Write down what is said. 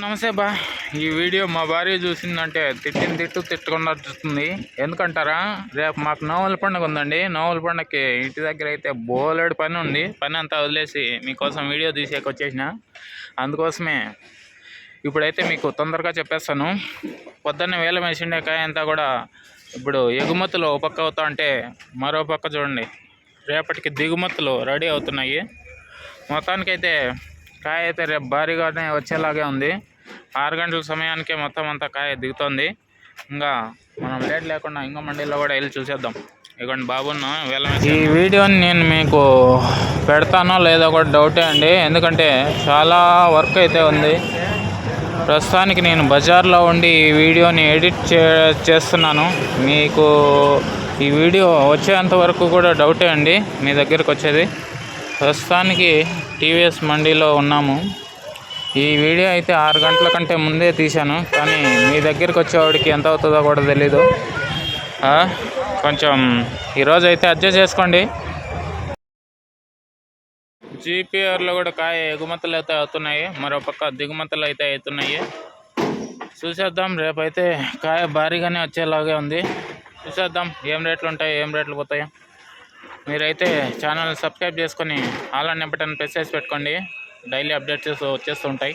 నమస్తే బా. ఈ వీడియో మా భార్య చూసిందంటే తిట్టకుండా చూస్తుంది. ఎందుకంటారా, రేపు మాకు నోముల పండుగ ఉందండి. నోముల పండుగకి ఇంటి దగ్గర అయితే బోలెడు పని ఉంది. పని అంతా వదిలేసి మీకోసం వీడియో తీసేకి వచ్చేసిన. అందుకోసమే ఇప్పుడైతే మీకు తొందరగా చెప్పేస్తాను. పొద్దున్న వేల వేసిండే కాయ అంతా కూడా ఇప్పుడు ఎగుమతులు ఒక పక్క అవుతా అంటే మరో పక్క చూడండి రేపటికి దిగుమతులు రెడీ అవుతున్నాయి. మొత్తానికైతే కాయ అయితే రేపు భారీగానే వచ్చేలాగే ఉంది. 6 గంటల సమయానికే మొత్తం అంతా కాయ దిగుతుంది. ఇంకా మనం లేట్ లేకుండా ఇంకో మండీలో కూడా వెళ్ళి చూసేద్దాం. ఇదిగోండి బాబున్న వేల. ఈ వీడియోని నేను మీకు పెడతానో లేదో కూడా డౌటే అండి. ఎందుకంటే చాలా వర్క్ అయితే ఉంది. ప్రస్తుతానికి నేను బజార్లో ఉండి ఈ వీడియోని ఎడిట్ చేస్తున్నాను. మీకు ఈ వీడియో వచ్చేంత వరకు కూడా డౌటే అండి మీ దగ్గరకు వచ్చేది. ప్రస్తుతానికి టీవీఎస్ మండీలో ఉన్నాము. ఈ వీడియో అయితే 6 గంటల కంటే ముందే తీశాను. కానీ మీ దగ్గరికి వచ్చేవాడికి ఎంత అవుతుందో కూడా తెలీదు. కొంచెం ఈరోజు అయితే అడ్జస్ట్ చేసుకోండి. జీపీఆర్లో కూడా కాయ ఎగుమతులు అయితే అవుతున్నాయి, మరోపక్క దిగుమతులు అయితే అవుతున్నాయి. చూసేద్దాం. రేపైతే కాయ భారీగానే వచ్చేలాగే ఉంది. చూసేద్దాం ఏం రేట్లు ఉంటాయి, ఏం రేట్లు పోతాయో. మీరైతే ఛానల్ సబ్స్క్రైబ్ చేసుకొని ఆల్ అనే బటన్ ప్రెస్ చేసి పెట్టుకోండి. Daily updates వచ్చేస్తుంటాయి.